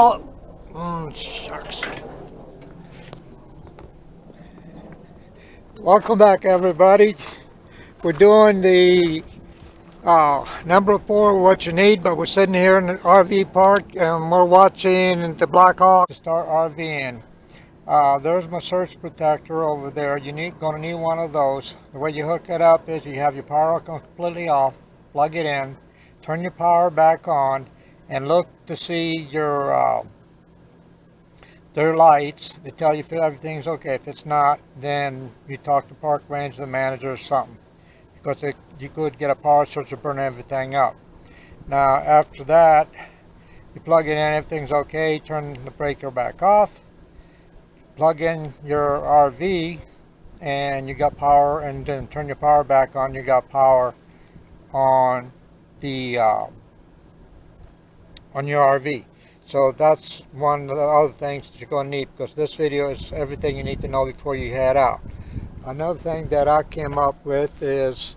Shucks. Welcome back, everybody. We're doing the number 4, what you need, but we're sitting here in the RV park and we're watching the Black Hawk start RVing. There's my surge protector over there. Gonna need one of those. The way you hook it up is you have your power completely off, plug it in, turn your power back on, and look to see your their lights. They tell you if everything's okay. If it's not, then you talk to park ranger, the manager, or something, because you could get a power surge to burn everything up. Now after that, you plug it in, everything's okay, turn the breaker back off, plug in your RV, and you got power, and then turn your power back on, you got power on the on your RV. So that's one of the other things that you're going to need, because this video is everything you need to know before you head out. Another thing that I came up with is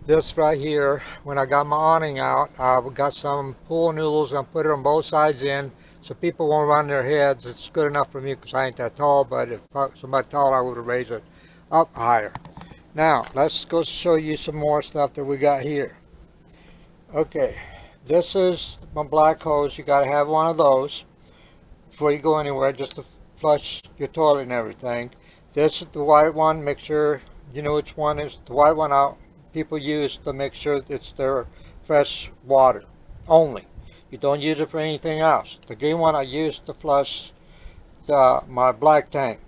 this right here. When I got my awning out, I got some pool noodles and put it on both sides in, so people won't run their heads. It's good enough for me because I ain't that tall, but if somebody tall, I would have raised it up higher. Now let's go show you some more stuff that we got here. Okay, this is my black hose. You got to have one of those before you go anywhere, just to flush your toilet and everything. This is the white one. Make sure you know which one is the white one out people use to make sure it's their fresh water only. You don't use it for anything else. The green one I use to flush my black tank.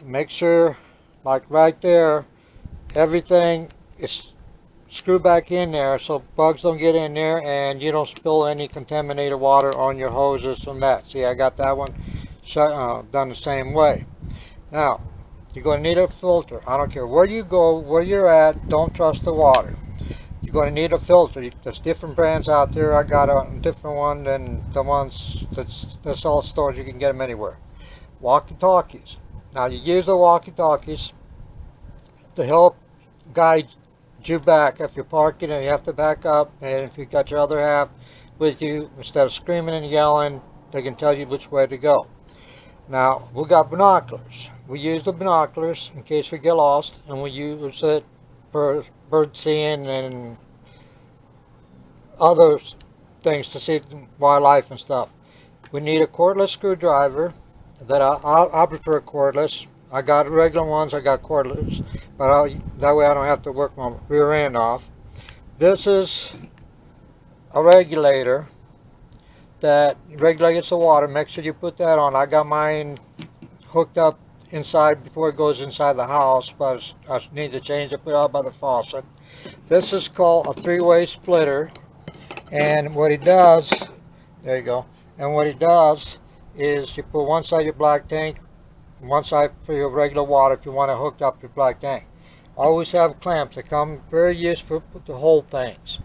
Make sure, like right there, everything is screw back in there so bugs don't get in there and you don't spill any contaminated water on your hoses from that. See, I got that one done the same way. Now you're going to need a filter. I don't care where you go, where you're at, don't trust the water. You're going to need a filter. There's different brands out there. I got a different one than the ones that's all stores. You can get them anywhere. Walkie-talkies. Now you use the walkie-talkies to help guide you back if you're parking and you have to back up, and if you got your other half with you, instead of screaming and yelling, they can tell you which way to go. Now we got binoculars. We use the binoculars in case we get lost, and we use it for bird seeing and other things to see wildlife and stuff. We need a cordless screwdriver. That I prefer cordless. I got regular ones, I got cordless, but that way I don't have to work my rear end off. This is a regulator that regulates the water. Make sure you put that on. I got mine hooked up inside before it goes inside the house, but I need to change it, put it out by the faucet. This is called a 3-way splitter, and what it does, there you go, and what it does is you put one side of your black tank, one side for your regular water if you want to hook up your black tank. Always have clamps. They come very useful to hold things.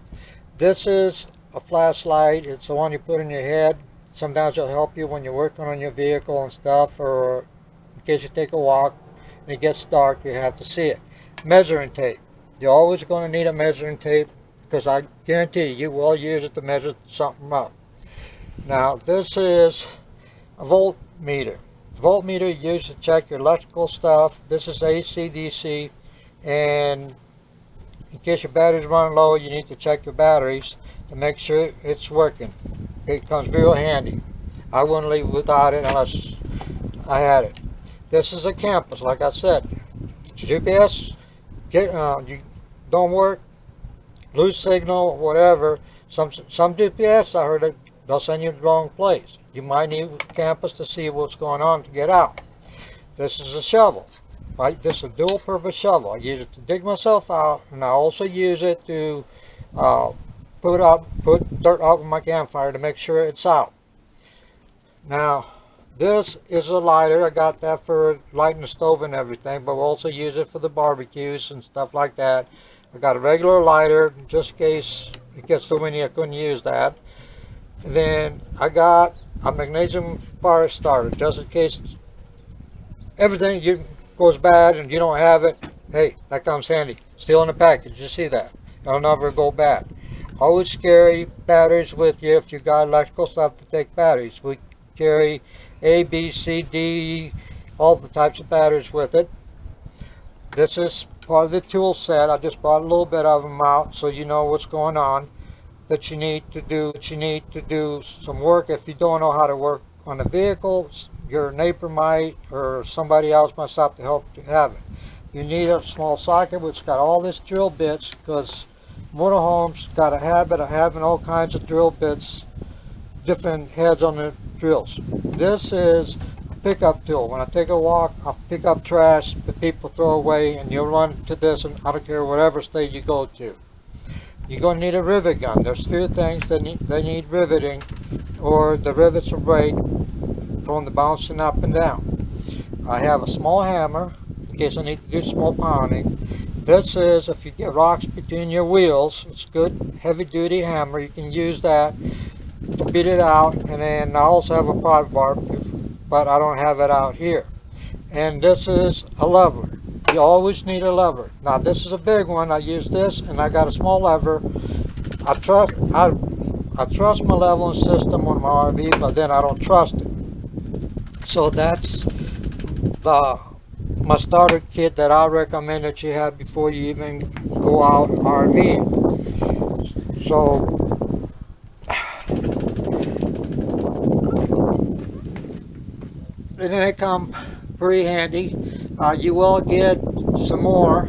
This is a flashlight. It's the one you put in your head. Sometimes it'll help you when you're working on your vehicle and stuff, or in case you take a walk and it gets dark, you have to see it. Measuring tape. You're always going to need a measuring tape, because I guarantee you will use it to measure something up. Now this is a voltmeter. The voltmeter you use to check your electrical stuff. This is AC, DC, and in case your battery's running low, you need to check your batteries to make sure it's working. It comes real handy. I wouldn't leave without it unless I had it. This is a compass, like I said. GPS you don't work, lose signal, whatever. Some GPS, I heard, they'll send you to the wrong place. You might need a compass to see what's going on to get out. This is a shovel. Right? This is a dual purpose shovel. I use it to dig myself out, and I also use it to put dirt out with my campfire to make sure it's out. Now this is a lighter. I got that for lighting the stove and everything, but we'll also use it for the barbecues and stuff like that. I got a regular lighter just in case it gets too windy I couldn't use that. And then I got a magnesium fire starter, just in case everything goes bad and you don't have it. Hey, that comes handy. Still in the package, you see that. It'll never go bad. Always carry batteries with you if you got electrical stuff to take batteries. carry A, B, C, D, all the types of batteries with it. This is part of the tool set. I just brought a little bit of them out so you know what's going on, that you need to do some work. If you don't know how to work on a vehicle, your neighbor might, or somebody else must have to help you have it. You need a small socket which got all this drill bits, because motorhomes got a habit of having all kinds of drill bits, different heads on the drills. This is a pickup tool. When I take a walk, I'll pick up trash that people throw away, and you'll run to this, and I don't care whatever state you go to. You're going to need a rivet gun. There's few things that need riveting, or the rivets will break from the bouncing up and down. I have a small hammer in case I need to do small pounding. This is if you get rocks between your wheels. It's a good heavy duty hammer. You can use that to beat it out. And then I also have a pry bar, but I don't have it out here. And this is a leveler. You always need a lever. Now this is a big one. I use this, and I got a small lever. I trust my leveling system on my RV, but then I don't trust it. So that's my starter kit that I recommend that you have before you even go out RVing. So and then they come pretty handy. You will get some more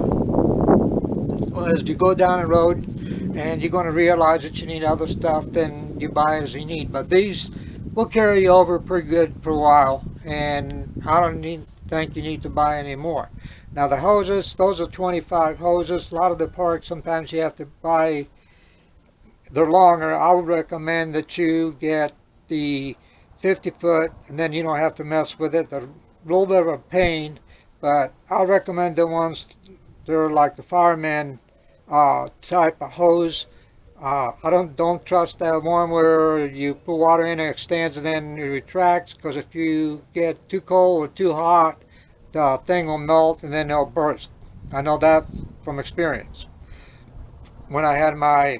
as you go down the road, and you're going to realize that you need other stuff, then you buy as you need. But these will carry you over pretty good for a while, and I don't think you need to buy any more. Now the hoses, those are 25 hoses. A lot of the parks, sometimes you have to buy, they're longer. I would recommend that you get the 50-foot, and then you don't have to mess with it. They're a little bit of a pain, but I recommend the ones, they're like the fireman type of hose. I don't trust that one where you put water in, it extends and then it retracts, because if you get too cold or too hot, the thing will melt and then it'll burst. I know that from experience. When I had my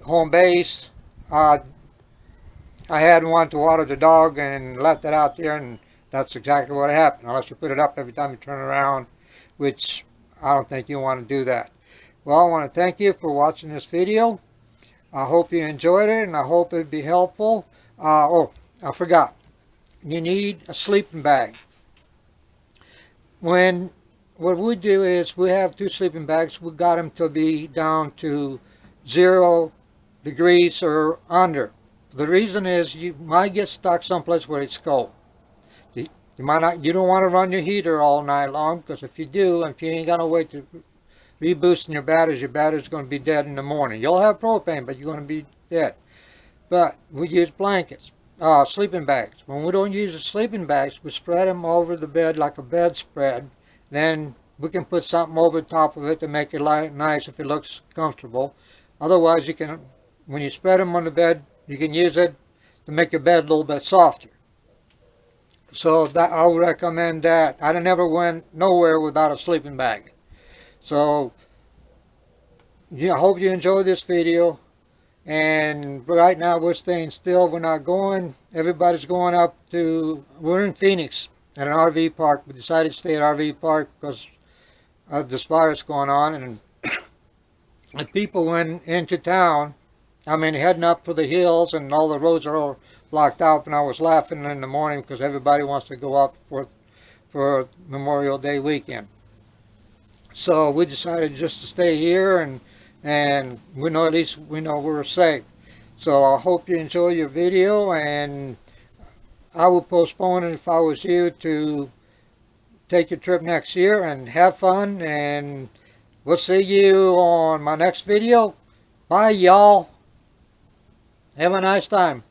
home base, I had one to water the dog and left it out there, and that's exactly what happened, unless you put it up every time you turn around, which I don't think you want to do that. Well, I want to thank you for watching this video. I hope you enjoyed it, and I hope it'd be helpful. Oh, I forgot. You need a sleeping bag. What we do is we have 2 sleeping bags. We got them to be down to 0 degrees or under. The reason is you might get stuck someplace where it's cold. You don't want to run your heater all night long, because if you do, if you ain't got no way to reboosting your battery's going to be dead in the morning. You'll have propane, but you're going to be dead. But we use blankets, sleeping bags. When we don't use the sleeping bags, we spread them over the bed like a bedspread. Then we can put something over the top of it to make it nice if it looks comfortable. Otherwise, you can, when you spread them on the bed, you can use it to make your bed a little bit softer. So that I would recommend that. I never went nowhere without a sleeping bag. So yeah, I hope you enjoyed this video. And right now we're staying still. We're not going. Everybody's going up to, we're in Phoenix at an RV park. We decided to stay at RV park because of this virus going on. And the people went into town, I mean heading up for the hills, and all the roads are all blocked out. And I was laughing in the morning because everybody wants to go up for Memorial Day weekend. So we decided just to stay here, and we know, at least we know we're safe. So I hope you enjoy your video, and I will postpone it if I was you to take your trip next year and have fun, and we'll see you on my next video. Bye y'all. Have a nice time.